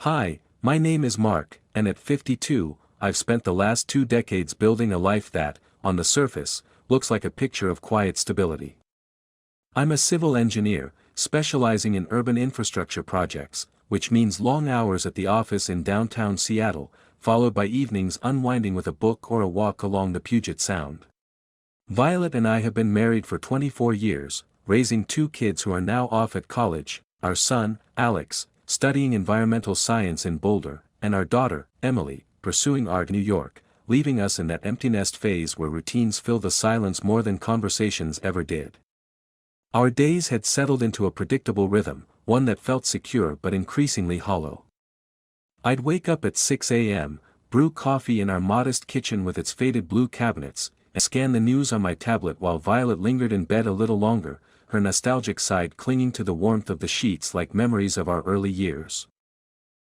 Hi, my name is Mark, and at 52, I've spent the last 2 decades building a life that, on the surface, looks like a picture of quiet stability. I'm a civil engineer, specializing in urban infrastructure projects, which means long hours at the office in downtown Seattle, followed by evenings unwinding with a book or a walk along the Puget Sound. Violet and I have been married for 24 years, raising 2 kids who are now off at college, our son, Alex, studying environmental science in Boulder, and our daughter, Emily, pursuing art in New York, leaving us in that empty nest phase where routines fill the silence more than conversations ever did. Our days had settled into a predictable rhythm, one that felt secure but increasingly hollow. I'd wake up at 6 a.m., brew coffee in our modest kitchen with its faded blue cabinets, and scan the news on my tablet while Violet lingered in bed a little longer, her nostalgic side clinging to the warmth of the sheets like memories of our early years.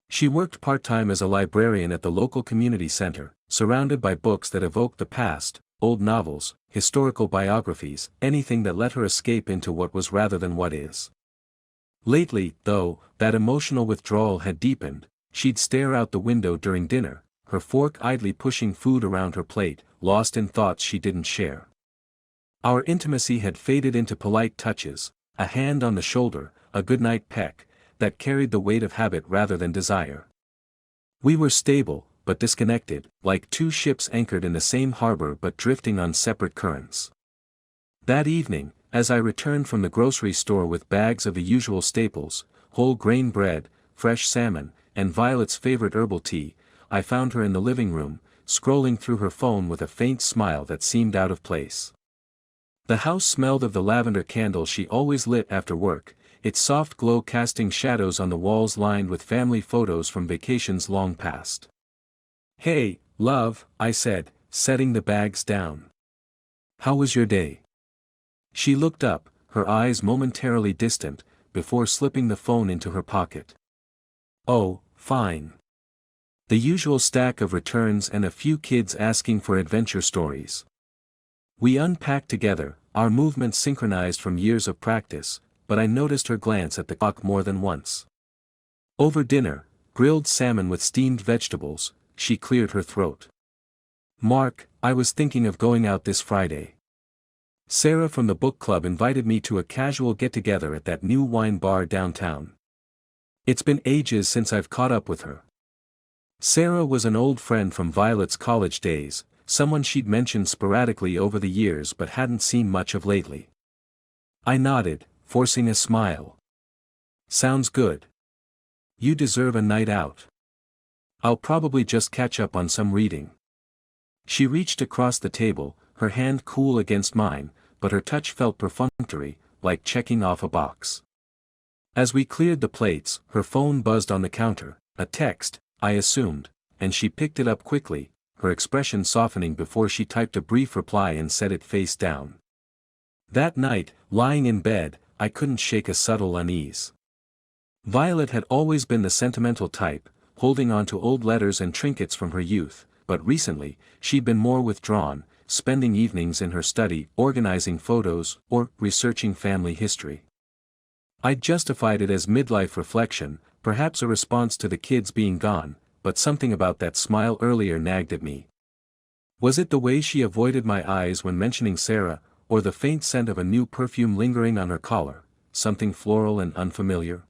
She worked part-time as a librarian at the local community center, surrounded by books that evoked the past, old novels, historical biographies, anything that let her escape into what was rather than what is. Lately, though, that emotional withdrawal had deepened. She'd stare out the window during dinner, her fork idly pushing food around her plate, lost in thoughts she didn't share. Our intimacy had faded into polite touches, a hand on the shoulder, a goodnight peck, that carried the weight of habit rather than desire. We were stable, but disconnected, like 2 ships anchored in the same harbor but drifting on separate currents. That evening, as I returned from the grocery store with bags of the usual staples, whole grain bread, fresh salmon, and Violet's favorite herbal tea, I found her in the living room, scrolling through her phone with a faint smile that seemed out of place. The house smelled of the lavender candle she always lit after work, its soft glow casting shadows on the walls lined with family photos from vacations long past. "Hey, love," I said, setting the bags down. "How was your day?" She looked up, her eyes momentarily distant, before slipping the phone into her pocket. "Oh, fine. The usual stack of returns and a few kids asking for adventure stories." We unpacked together, our movements synchronized from years of practice, but I noticed her glance at the clock more than once. Over dinner, grilled salmon with steamed vegetables, she cleared her throat. "Mark, I was thinking of going out this Friday. Sarah from the book club invited me to a casual get-together at that new wine bar downtown. It's been ages since I've caught up with her." Sarah was an old friend from Violet's college days, someone she'd mentioned sporadically over the years but hadn't seen much of lately. I nodded, forcing a smile. "Sounds good. You deserve a night out. I'll probably just catch up on some reading." She reached across the table, her hand cool against mine, but her touch felt perfunctory, like checking off a box. As we cleared the plates, her phone buzzed on the counter, a text, I assumed, and she picked it up quickly, her expression softening before she typed a brief reply and set it face down. That night, lying in bed, I couldn't shake a subtle unease. Violet had always been the sentimental type, holding on to old letters and trinkets from her youth, but recently, she'd been more withdrawn, spending evenings in her study organizing photos or researching family history. I'd justified it as midlife reflection, perhaps a response to the kids being gone, but something about that smile earlier nagged at me. Was it the way she avoided my eyes when mentioning Sarah, or the faint scent of a new perfume lingering on her collar, something floral and unfamiliar?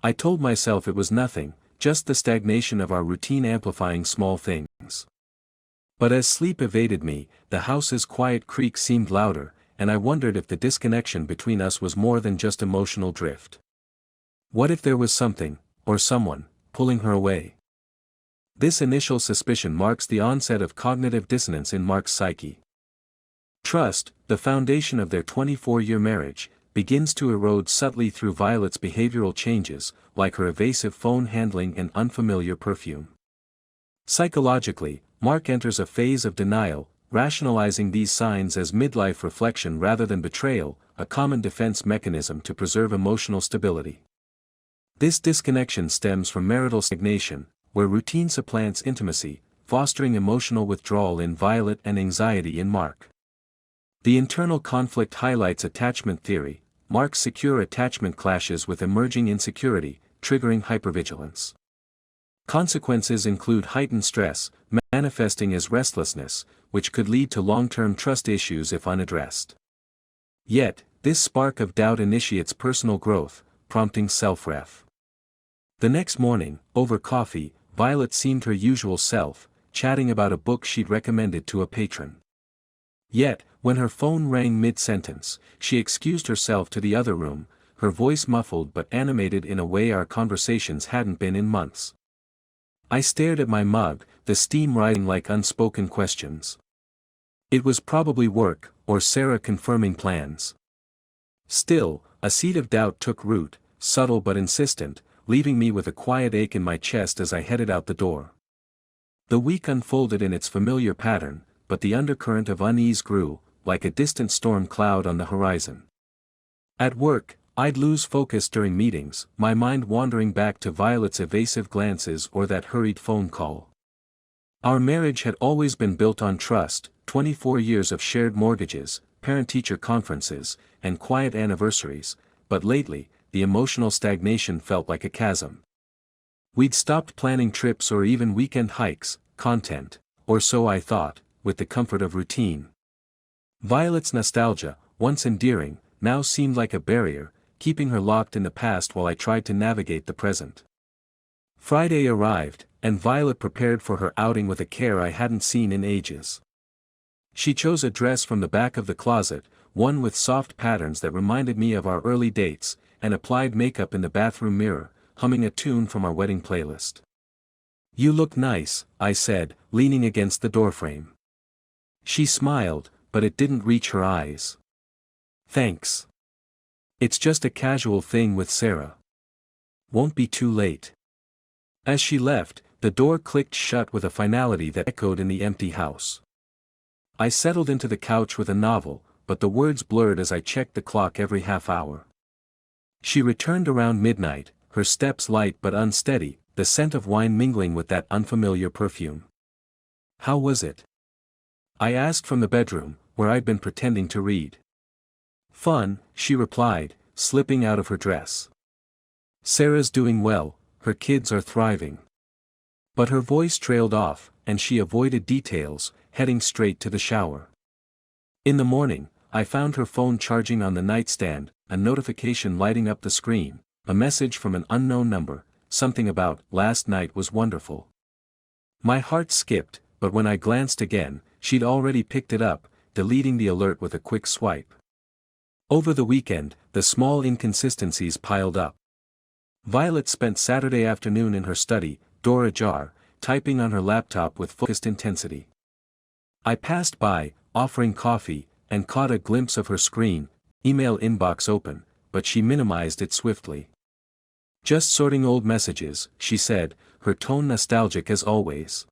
I told myself it was nothing, just the stagnation of our routine amplifying small things. But as sleep evaded me, the house's quiet creak seemed louder, and I wondered if the disconnection between us was more than just emotional drift. What if there was something, or someone, pulling her away? This initial suspicion marks the onset of cognitive dissonance in Mark's psyche. Trust, the foundation of their 24-year marriage, begins to erode subtly through Violet's behavioral changes, like her evasive phone handling and unfamiliar perfume. Psychologically, Mark enters a phase of denial, rationalizing these signs as midlife reflection rather than betrayal, a common defense mechanism to preserve emotional stability. This disconnection stems from marital stagnation, where routine supplants intimacy, fostering emotional withdrawal in Violet and anxiety in Mark. The internal conflict highlights attachment theory. Mark's secure attachment clashes with emerging insecurity, triggering hypervigilance. Consequences include heightened stress, manifesting as restlessness, which could lead to long-term trust issues if unaddressed. Yet, this spark of doubt initiates personal growth, prompting self-ref. The next morning, over coffee, Violet seemed her usual self, chatting about a book she'd recommended to a patron. Yet, when her phone rang mid-sentence, she excused herself to the other room, her voice muffled but animated in a way our conversations hadn't been in months. I stared at my mug, the steam rising like unspoken questions. It was probably work, or Sarah confirming plans. Still, a seed of doubt took root, subtle but insistent, leaving me with a quiet ache in my chest as I headed out the door. The week unfolded in its familiar pattern, but the undercurrent of unease grew, like a distant storm cloud on the horizon. At work, I'd lose focus during meetings, my mind wandering back to Violet's evasive glances or that hurried phone call. Our marriage had always been built on trust, 24 years of shared mortgages, parent-teacher conferences, and quiet anniversaries, but lately, the emotional stagnation felt like a chasm. We'd stopped planning trips or even weekend hikes, content, or so I thought, with the comfort of routine. Violet's nostalgia, once endearing, now seemed like a barrier, keeping her locked in the past while I tried to navigate the present. Friday arrived, and Violet prepared for her outing with a care I hadn't seen in ages. She chose a dress from the back of the closet, one with soft patterns that reminded me of our early dates, and applied makeup in the bathroom mirror, humming a tune from our wedding playlist. "You look nice," I said, leaning against the doorframe. She smiled, but it didn't reach her eyes. "Thanks. It's just a casual thing with Sarah. Won't be too late." As she left, the door clicked shut with a finality that echoed in the empty house. I settled into the couch with a novel, but the words blurred as I checked the clock every half hour. She returned around midnight, her steps light but unsteady, the scent of wine mingling with that unfamiliar perfume. "How was it?" I asked from the bedroom, where I'd been pretending to read. "Fun," she replied, slipping out of her dress. "Sarah's doing well, her kids are thriving." But her voice trailed off, and she avoided details, heading straight to the shower. In the morning, I found her phone charging on the nightstand, a notification lighting up the screen, a message from an unknown number, something about "last night was wonderful." My heart skipped, but when I glanced again, she'd already picked it up, deleting the alert with a quick swipe. Over the weekend, the small inconsistencies piled up. Violet spent Saturday afternoon in her study, door ajar, typing on her laptop with focused intensity. I passed by, offering coffee, and caught a glimpse of her screen, email inbox open, but she minimized it swiftly. "Just sorting old messages," she said, her tone nostalgic as always.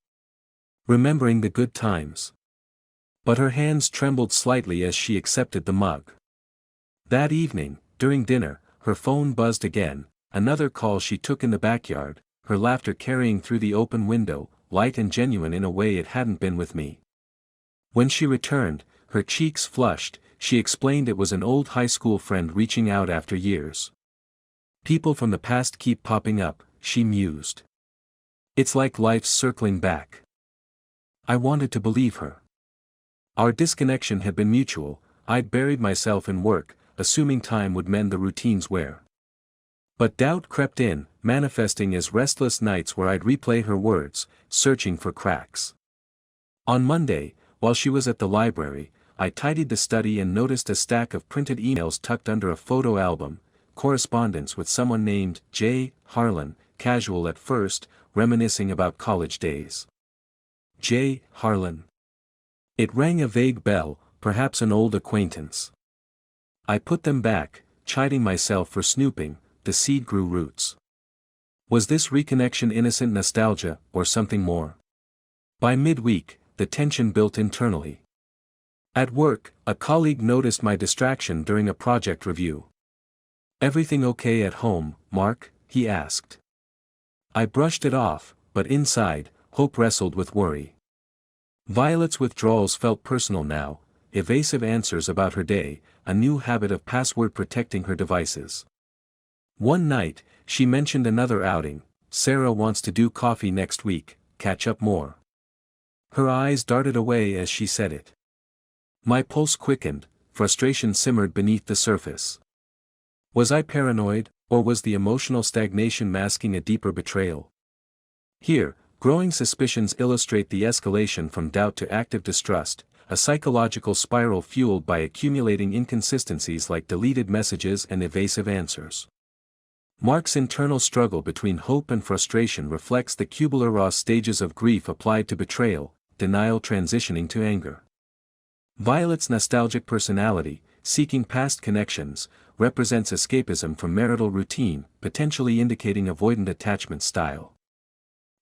"Remembering the good times." But her hands trembled slightly as she accepted the mug. That evening, during dinner, her phone buzzed again, another call she took in the backyard, her laughter carrying through the open window, light and genuine in a way it hadn't been with me. When she returned, her cheeks flushed, she explained it was an old high school friend reaching out after years. "People from the past keep popping up," she mused. "It's like life's circling back." I wanted to believe her. Our disconnection had been mutual, I'd buried myself in work, assuming time would mend the routine's wear. But doubt crept in, manifesting as restless nights where I'd replay her words, searching for cracks. On Monday, while she was at the library, I tidied the study and noticed a stack of printed emails tucked under a photo album, correspondence with someone named J. Harlan, casual at first, reminiscing about college days. J. Harlan. It rang a vague bell, perhaps an old acquaintance. I put them back, chiding myself for snooping. The seed grew roots. Was this reconnection innocent nostalgia, or something more? By midweek, the tension built internally. At work, a colleague noticed my distraction during a project review. "Everything okay at home, Mark?" he asked. I brushed it off, but inside, hope wrestled with worry. Violet's withdrawals felt personal now, evasive answers about her day, a new habit of password protecting her devices. One night, she mentioned another outing, Sarah wants to do coffee next week, catch up more. Her eyes darted away as she said it. My pulse quickened, frustration simmered beneath the surface. Was I paranoid, or was the emotional stagnation masking a deeper betrayal? Here, growing suspicions illustrate the escalation from doubt to active distrust, a psychological spiral fueled by accumulating inconsistencies like deleted messages and evasive answers. Mark's internal struggle between hope and frustration reflects the Kubler-Ross stages of grief applied to betrayal, denial transitioning to anger. Violet's nostalgic personality, seeking past connections, represents escapism from marital routine, potentially indicating avoidant attachment style.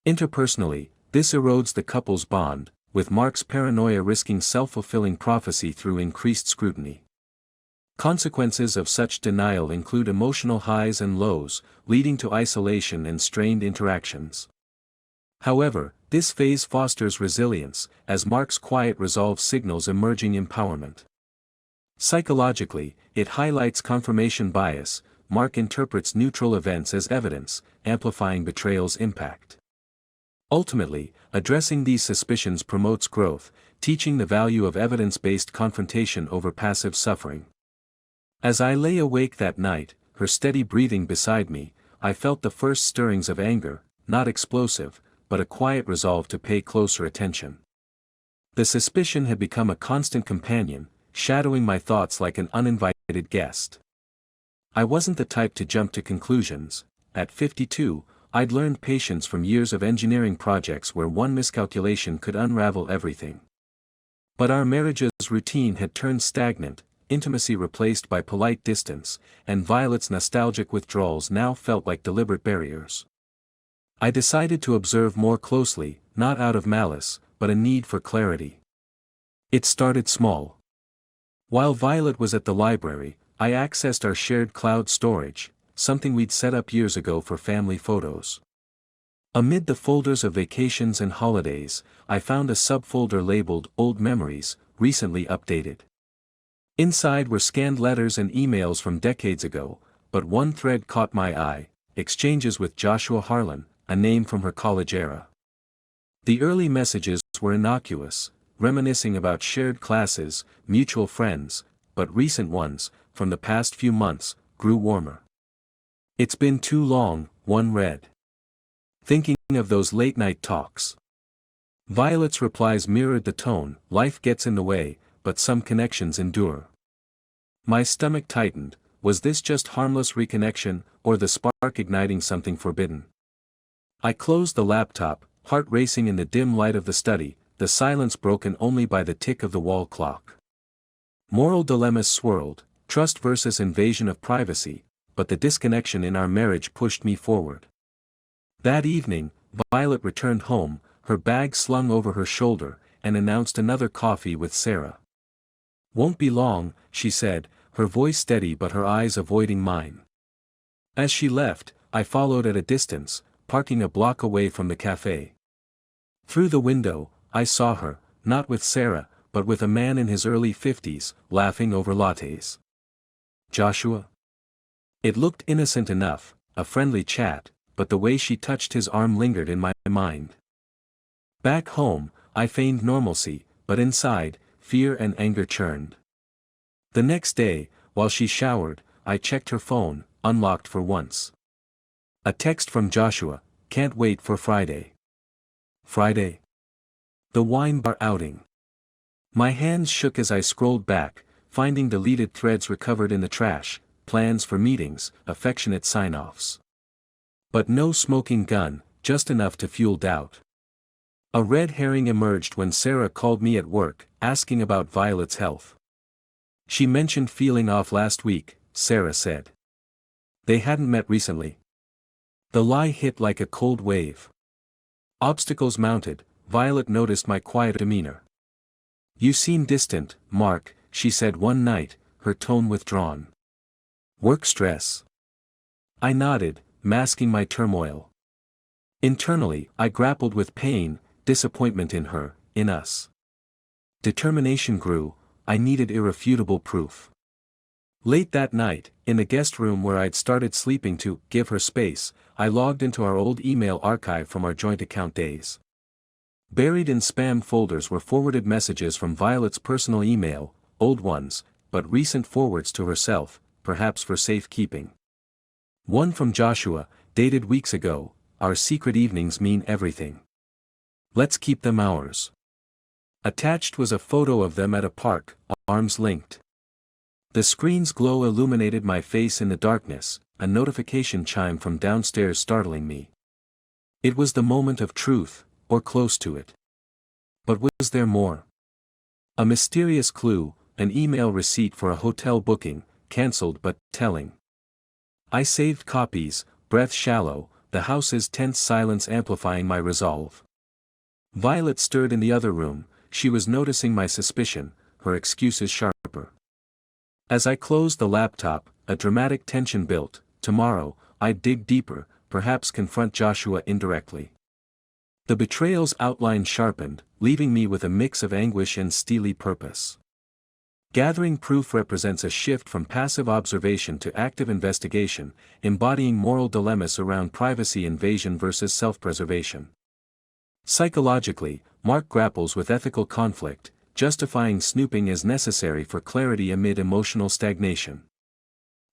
Interpersonally, this erodes the couple's bond, with Mark's paranoia risking self-fulfilling prophecy through increased scrutiny. Consequences of such denial include emotional highs and lows, leading to isolation and strained interactions. However, this phase fosters resilience, as Mark's quiet resolve signals emerging empowerment. Psychologically, it highlights confirmation bias. Mark interprets neutral events as evidence, amplifying betrayal's impact. Ultimately, addressing these suspicions promotes growth, teaching the value of evidence-based confrontation over passive suffering. As I lay awake that night, her steady breathing beside me, I felt the first stirrings of anger, not explosive, but a quiet resolve to pay closer attention. The suspicion had become a constant companion, shadowing my thoughts like an uninvited guest. I wasn't the type to jump to conclusions. At 52, I'd learned patience from years of engineering projects where one miscalculation could unravel everything. But our marriage's routine had turned stagnant, intimacy replaced by polite distance, and Violet's nostalgic withdrawals now felt like deliberate barriers. I decided to observe more closely, not out of malice, but a need for clarity. It started small. While Violet was at the library, I accessed our shared cloud storage, something we'd set up years ago for family photos. Amid the folders of vacations and holidays, I found a subfolder labeled Old Memories, recently updated. Inside were scanned letters and emails from decades ago, but one thread caught my eye: exchanges with Joshua Harlan, a name from her college era. The early messages were innocuous, reminiscing about shared classes, mutual friends, but recent ones, from the past few months, grew warmer. "It's been too long," one read. "Thinking of those late-night talks." Violet's replies mirrored the tone: "Life gets in the way, but some connections endure." My stomach tightened. Was this just harmless reconnection, or the spark igniting something forbidden? I closed the laptop, heart racing in the dim light of the study, the silence broken only by the tick of the wall clock. Moral dilemmas swirled, trust versus invasion of privacy, but the disconnection in our marriage pushed me forward. That evening, Violet returned home, her bag slung over her shoulder, and announced another coffee with Sarah. "Won't be long," she said, her voice steady but her eyes avoiding mine. As she left, I followed at a distance, parking a block away from the cafe. Through the window, I saw her, not with Sarah, but with a man in his early 50s, laughing over lattes. Joshua? It looked innocent enough, a friendly chat, but the way she touched his arm lingered in my mind. Back home, I feigned normalcy, but inside, fear and anger churned. The next day, while she showered, I checked her phone, unlocked for once. A text from Joshua: "Can't wait for Friday." Friday? The wine bar outing. My hands shook as I scrolled back, finding deleted threads recovered in the trash, plans for meetings, affectionate sign-offs. But no smoking gun, just enough to fuel doubt. A red herring emerged when Sarah called me at work, asking about Violet's health. She mentioned feeling off last week, Sarah said. They hadn't met recently. The lie hit like a cold wave. Obstacles mounted. Violet noticed my quiet demeanor. "You seem distant, Mark," she said one night, her tone withdrawn. "Work stress?" I nodded, masking my turmoil. Internally, I grappled with pain, disappointment in her, in us. Determination grew. I needed irrefutable proof. Late that night, in the guest room where I'd started sleeping to give her space, I logged into our old email archive from our joint account days. Buried in spam folders were forwarded messages from Violet's personal email, old ones, but recent forwards to herself, perhaps for safekeeping. One from Joshua, dated weeks ago: "Our secret evenings mean everything. Let's keep them ours." Attached was a photo of them at a park, arms linked. The screen's glow illuminated my face in the darkness, a notification chime from downstairs startling me. It was the moment of truth, or close to it. But was there more? A mysterious clue, an email receipt for a hotel booking, cancelled but telling. I saved copies, breath shallow, the house's tense silence amplifying my resolve. Violet stirred in the other room. She was noticing my suspicion, her excuses sharper. As I closed the laptop, a dramatic tension built. Tomorrow, I'd dig deeper, perhaps confront Joshua indirectly. The betrayal's outline sharpened, leaving me with a mix of anguish and steely purpose. Gathering proof represents a shift from passive observation to active investigation, embodying moral dilemmas around privacy invasion versus self-preservation. Psychologically, Mark grapples with ethical conflict, justifying snooping as necessary for clarity amid emotional stagnation.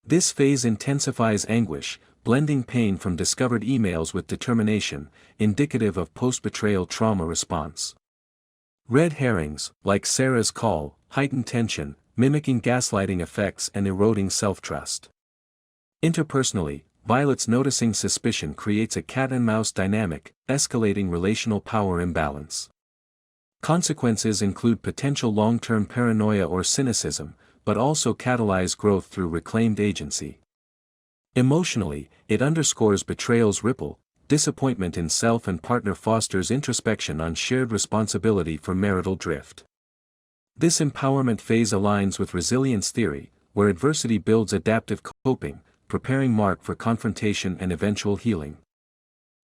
This phase intensifies anguish, blending pain from discovered emails with determination, indicative of post-betrayal trauma response. Red herrings, like Sarah's call, heighten tension, mimicking gaslighting effects and eroding self-trust. Interpersonally, Violet's noticing suspicion creates a cat-and-mouse dynamic, escalating relational power imbalance. Consequences include potential long-term paranoia or cynicism, but also catalyze growth through reclaimed agency. Emotionally, it underscores betrayal's ripple, disappointment in self and partner fosters introspection on shared responsibility for marital drift. This empowerment phase aligns with resilience theory, where adversity builds adaptive coping, preparing Mark for confrontation and eventual healing.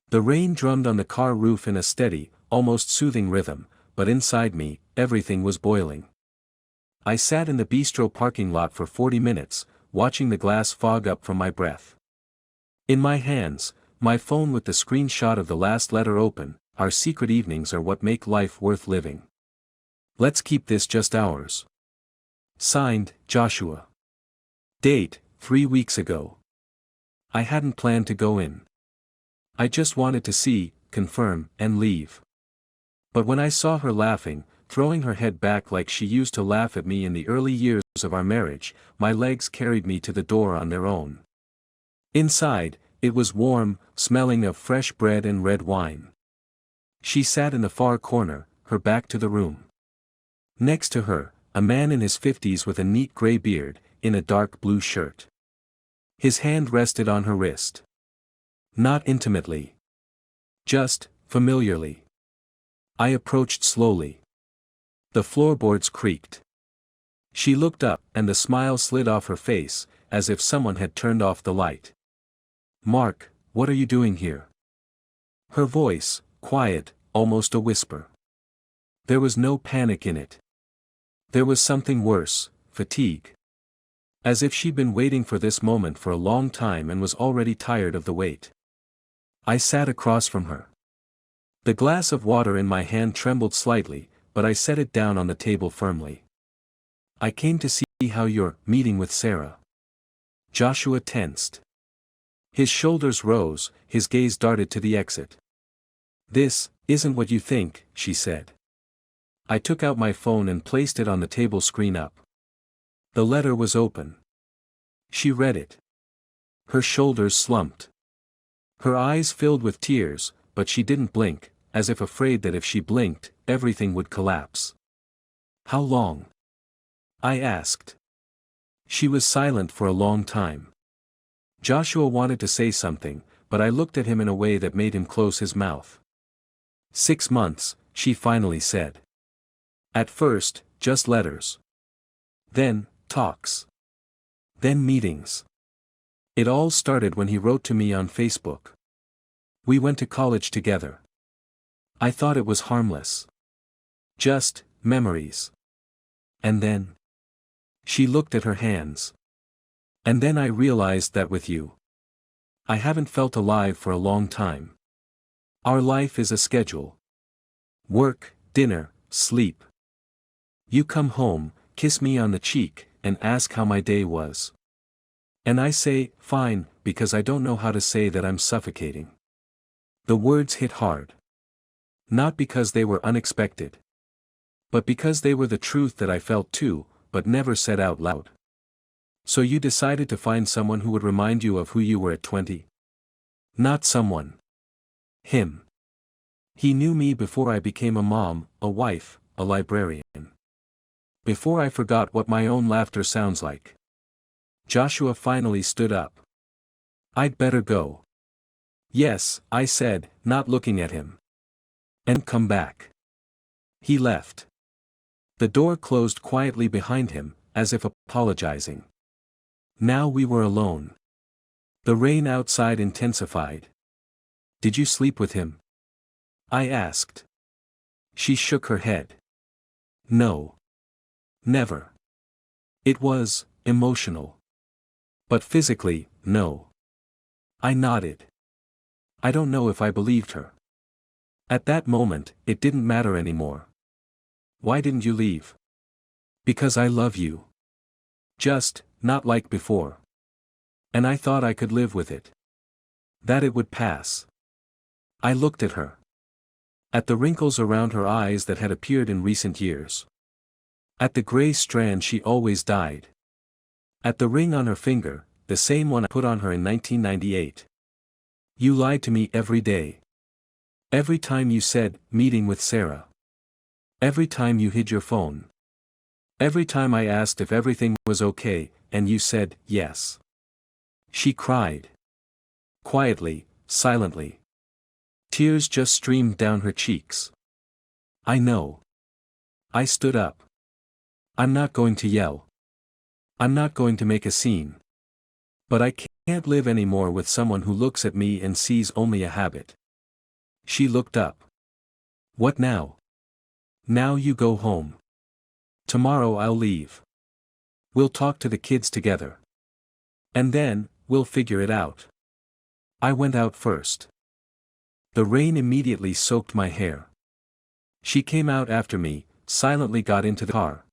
The rain drummed on the car roof in a steady, almost soothing rhythm, but inside me, everything was boiling. I sat in the bistro parking lot for 40 minutes, watching the glass fog up from my breath. In my hands, my phone with the screenshot of the last letter open. Our secret evenings are what make life worth living. Let's keep this just ours. Signed, Joshua. Date, 3 weeks ago. I hadn't planned to go in. I just wanted to see, confirm, and leave. But when I saw her laughing, throwing her head back like she used to laugh at me in the early years of our marriage, my legs carried me to the door on their own. Inside, it was warm, smelling of fresh bread and red wine. She sat in the far corner, her back to the room. Next to her, a man in his 50s with a neat gray beard, in a dark blue shirt. His hand rested on her wrist. Not intimately. Just, familiarly. I approached slowly. The floorboards creaked. She looked up, and the smile slid off her face, as if someone had turned off the light. "Mark, what are you doing here?" Her voice, quiet, almost a whisper. There was no panic in it. There was something worse, fatigue. As if she'd been waiting for this moment for a long time and was already tired of the wait. I sat across from her. The glass of water in my hand trembled slightly, but I set it down on the table firmly. "I came to see how you're meeting with Sarah." Joshua tensed. His shoulders rose, his gaze darted to the exit. "This isn't what you think," she said. I took out my phone and placed it on the table screen up. The letter was open. She read it. Her shoulders slumped. Her eyes filled with tears, but she didn't blink, as if afraid that if she blinked, everything would collapse. "How long?" I asked. She was silent for a long time. Joshua wanted to say something, but I looked at him in a way that made him close his mouth. 6 months, she finally said. At first, just letters. Then, talks. Then meetings. It all started when he wrote to me on Facebook. We went to college together. I thought it was harmless. Just memories. And then. She looked at her hands. And then I realized that with you, I haven't felt alive for a long time. Our life is a schedule. Work, dinner, sleep. You come home, kiss me on the cheek, and ask how my day was. And I say, fine, because I don't know how to say that I'm suffocating. The words hit hard. Not because they were unexpected, but because they were the truth that I felt too, but never said out loud. So you decided to find someone who would remind you of who you were at 20? Not someone. Him. He knew me before I became a mom, a wife, a librarian. Before I forgot what my own laughter sounds like. Joshua finally stood up. I'd better go. Yes, I said, not looking at him. And come back. He left. The door closed quietly behind him, as if apologizing. Now we were alone. The rain outside intensified. Did you sleep with him? I asked. She shook her head. No. Never. It was emotional. But physically, no. I nodded. I don't know if I believed her. At that moment, it didn't matter anymore. Why didn't you leave? Because I love you. Just, not like before. And I thought I could live with it. That it would pass. I looked at her. At the wrinkles around her eyes that had appeared in recent years. At the gray strand she always dyed. At the ring on her finger, the same one I put on her in 1998. You lied to me every day. Every time you said, meeting with Sarah. Every time you hid your phone. Every time I asked if everything was okay, and you said, yes. She cried. Quietly, silently. Tears just streamed down her cheeks. I know. I stood up. I'm not going to yell. I'm not going to make a scene. But I can't live anymore with someone who looks at me and sees only a habit. She looked up. What now? Now you go home. Tomorrow I'll leave. We'll talk to the kids together. And then, we'll figure it out. I went out first. The rain immediately soaked my hair. She came out after me, silently got into the car.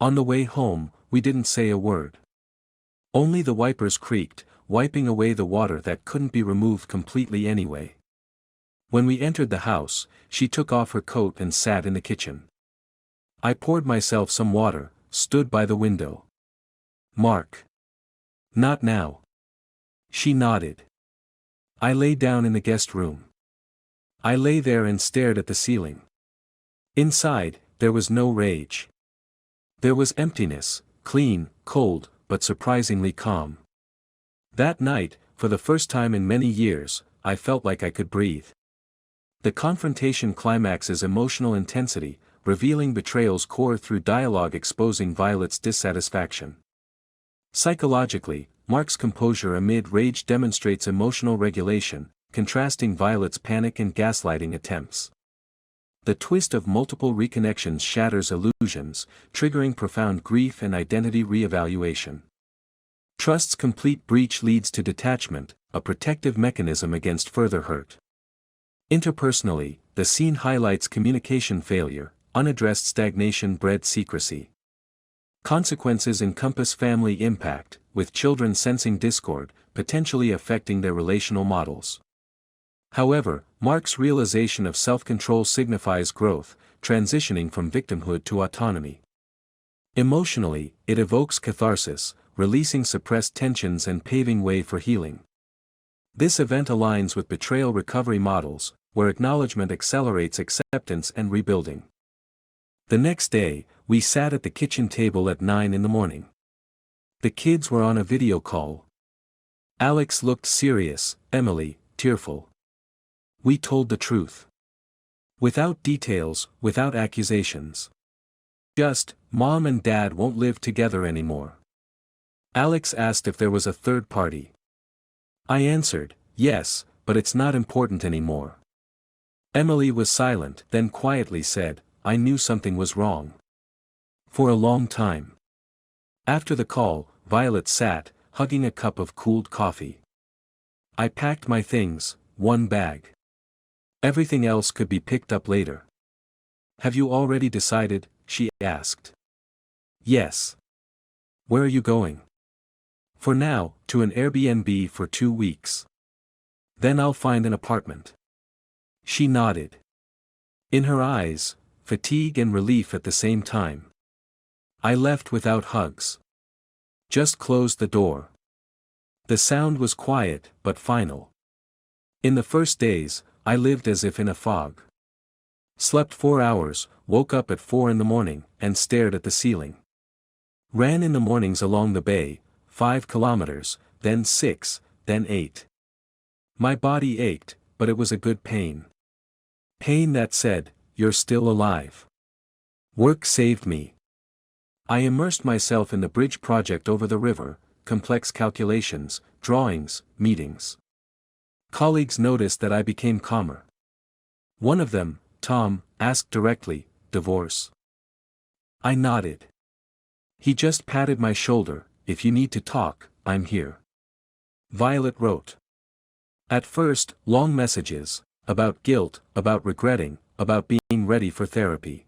On the way home, we didn't say a word. Only the wipers creaked, wiping away the water that couldn't be removed completely anyway. When we entered the house, she took off her coat and sat in the kitchen. I poured myself some water, stood by the window. Mark. Not now. She nodded. I lay down in the guest room. I lay there and stared at the ceiling. Inside, there was no rage. There was emptiness, clean, cold, but surprisingly calm. That night, for the first time in many years, I felt like I could breathe. The confrontation climaxes emotional intensity, revealing betrayal's core through dialogue exposing Violet's dissatisfaction. Psychologically, Mark's composure amid rage demonstrates emotional regulation, contrasting Violet's panic and gaslighting attempts. The twist of multiple reconnections shatters illusions, triggering profound grief and identity re-evaluation. Trust's complete breach leads to detachment, a protective mechanism against further hurt. Interpersonally, the scene highlights communication failure, unaddressed stagnation bred secrecy. Consequences encompass family impact, with children sensing discord, potentially affecting their relational models. However, Mark's realization of self-control signifies growth, transitioning from victimhood to autonomy. Emotionally, it evokes catharsis, releasing suppressed tensions and paving way for healing. This event aligns with betrayal recovery models, where acknowledgement accelerates acceptance and rebuilding. The next day, we sat at the kitchen table at 9 a.m. The kids were on a video call. Alex looked serious, Emily, tearful. We told the truth. Without details, without accusations. Just, Mom and Dad won't live together anymore. Alex asked if there was a third party. I answered, yes, but it's not important anymore. Emily was silent, then quietly said, I knew something was wrong. For a long time. After the call, Violet sat, hugging a cup of cooled coffee. I packed my things, one bag. Everything else could be picked up later. Have you already decided? She asked. Yes. Where are you going? For now, to an Airbnb for 2 weeks. Then I'll find an apartment. She nodded. In her eyes, fatigue and relief at the same time. I left without hugs. Just closed the door. The sound was quiet, but final. In the first days, I lived as if in a fog. Slept 4 hours, woke up at 4 in the morning, and stared at the ceiling. Ran in the mornings along the bay, 5 kilometers, then 6, then 8. My body ached, but it was a good pain. Pain that said, "You're still alive." Work saved me. I immersed myself in the bridge project over the river, complex calculations, drawings, meetings. Colleagues noticed that I became calmer. One of them, Tom, asked directly, "Divorce?" I nodded. He just patted my shoulder, "If you need to talk, I'm here." Violet wrote. At first, long messages, about guilt, about regretting, about being ready for therapy.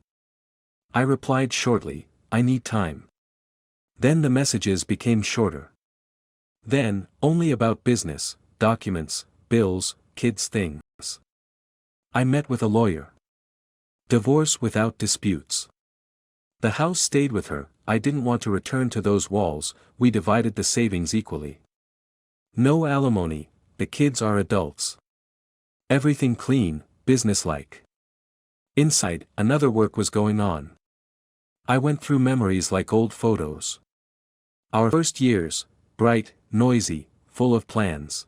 I replied shortly, "I need time." Then the messages became shorter. Then, only about business, documents, bills, kids' things. I met with a lawyer. Divorce without disputes. The house stayed with her, I didn't want to return to those walls, we divided the savings equally. No alimony, the kids are adults. Everything clean, businesslike. Inside, another work was going on. I went through memories like old photos. Our first years, bright, noisy, full of plans.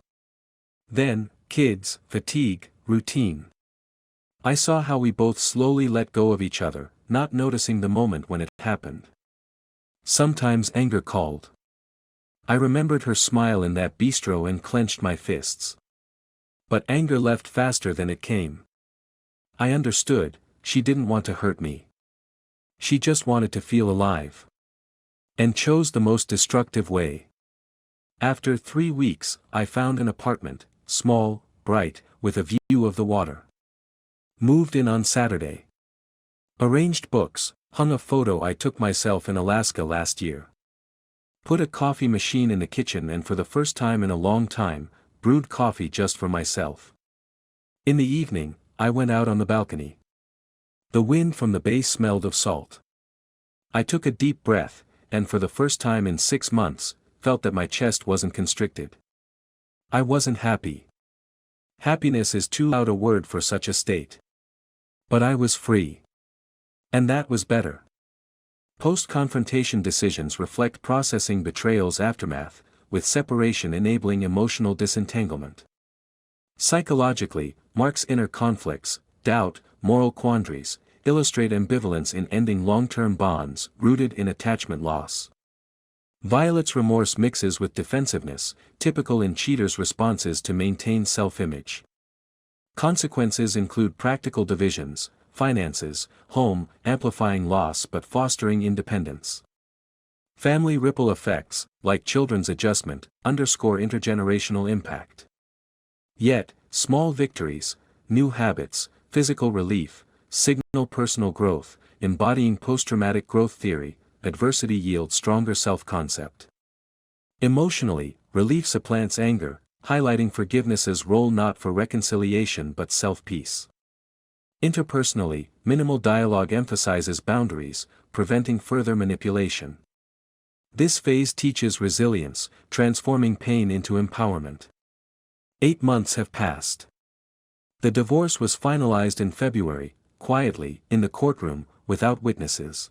Then, kids, fatigue, routine. I saw how we both slowly let go of each other, not noticing the moment when it happened. Sometimes anger called. I remembered her smile in that bistro and clenched my fists. But anger left faster than it came. I understood, she didn't want to hurt me. She just wanted to feel alive. And chose the most destructive way. After 3 weeks, I found an apartment, small, bright, with a view of the water. Moved in on Saturday. Arranged books, hung a photo I took myself in Alaska last year. Put a coffee machine in the kitchen and for the first time in a long time, brewed coffee just for myself. In the evening, I went out on the balcony. The wind from the bay smelled of salt. I took a deep breath, and for the first time in 6 months, felt that my chest wasn't constricted. I wasn't happy. Happiness is too loud a word for such a state. But I was free. And that was better. Post-confrontation decisions reflect processing betrayal's aftermath, with separation enabling emotional disentanglement. Psychologically, Mark's inner conflicts, doubt, moral quandaries, illustrate ambivalence in ending long-term bonds rooted in attachment loss. Violet's remorse mixes with defensiveness, typical in cheaters' responses to maintain self-image. Consequences include practical divisions, finances, home, amplifying loss but fostering independence. Family ripple effects, like children's adjustment, underscore intergenerational impact. Yet, small victories, new habits, physical relief, signal personal growth, embodying post-traumatic growth theory, adversity yields stronger self-concept. Emotionally, relief supplants anger, highlighting forgiveness's role not for reconciliation but self-peace. Interpersonally, minimal dialogue emphasizes boundaries, preventing further manipulation. This phase teaches resilience, transforming pain into empowerment. 8 months have passed. The divorce was finalized in February, quietly, in the courtroom, without witnesses.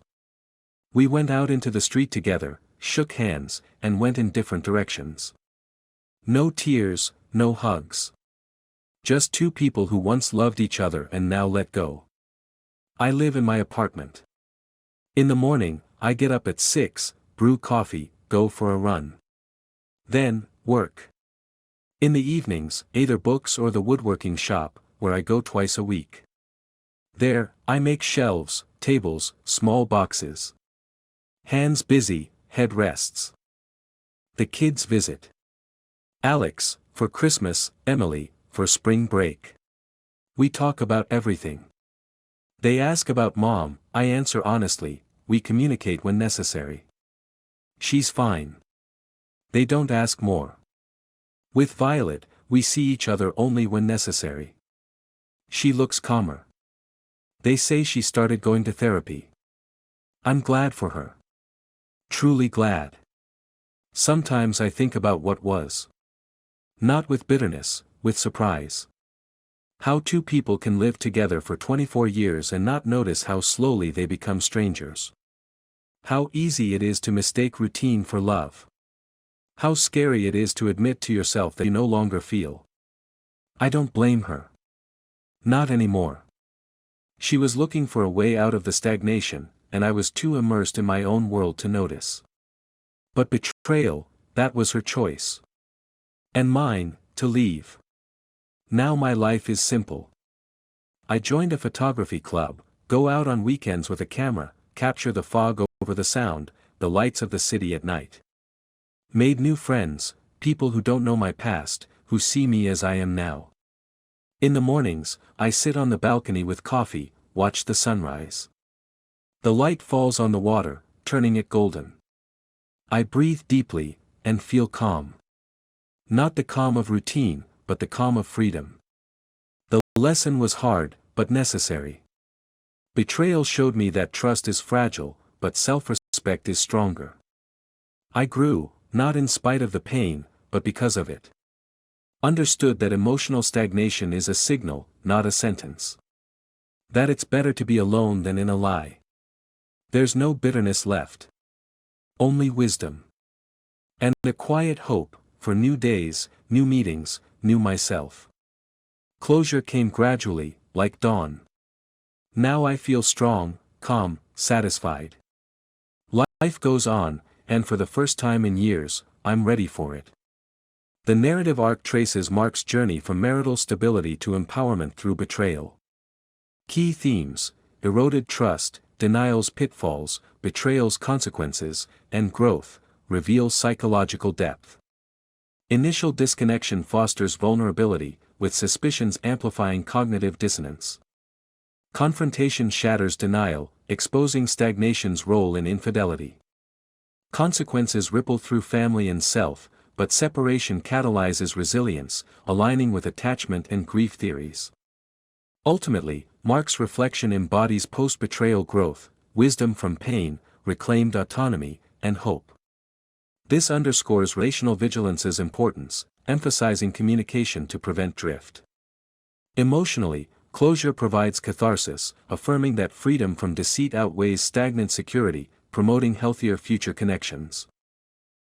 We went out into the street together, shook hands, and went in different directions. No tears, no hugs. Just 2 people who once loved each other and now let go. I live in my apartment. In the morning, I get up at 6, brew coffee, go for a run. Then, work. In the evenings, either books or the woodworking shop, where I go twice a week. There, I make shelves, tables, small boxes. Hands busy, head rests. The kids visit. Alex, for Christmas, Emily, for spring break. We talk about everything. They ask about mom, I answer honestly, we communicate when necessary. She's fine. They don't ask more. With Violet, we see each other only when necessary. She looks calmer. They say she started going to therapy. I'm glad for her. Truly glad. Sometimes I think about what was. Not with bitterness, with surprise. How two people can live together for 24 years and not notice how slowly they become strangers. How easy it is to mistake routine for love. How scary it is to admit to yourself that you no longer feel. I don't blame her. Not anymore. She was looking for a way out of the stagnation, and I was too immersed in my own world to notice. But betrayal, that was her choice. And mine, to leave. Now my life is simple. I joined a photography club, go out on weekends with a camera, capture the fog over the sound, the lights of the city at night. Made new friends, people who don't know my past, who see me as I am now. In the mornings, I sit on the balcony with coffee, watch the sunrise. The light falls on the water, turning it golden. I breathe deeply, and feel calm. Not the calm of routine, but the calm of freedom. The lesson was hard, but necessary. Betrayal showed me that trust is fragile, but self-respect is stronger. I grew, not in spite of the pain, but because of it. Understood that emotional stagnation is a signal, not a sentence. That it's better to be alone than in a lie. There's no bitterness left. Only wisdom. And a quiet hope, for new days, new meetings, new myself. Closure came gradually, like dawn. Now I feel strong, calm, satisfied. Life goes on, and for the first time in years, I'm ready for it. The narrative arc traces Mark's journey from marital stability to empowerment through betrayal. Key themes: eroded trust, denial's pitfalls, betrayal's consequences, and growth, reveal psychological depth. Initial disconnection fosters vulnerability, with suspicions amplifying cognitive dissonance. Confrontation shatters denial, exposing stagnation's role in infidelity. Consequences ripple through family and self, but separation catalyzes resilience, aligning with attachment and grief theories. Ultimately, Mark's reflection embodies post-betrayal growth, wisdom from pain, reclaimed autonomy, and hope. This underscores relational vigilance's importance, emphasizing communication to prevent drift. Emotionally, closure provides catharsis, affirming that freedom from deceit outweighs stagnant security, promoting healthier future connections.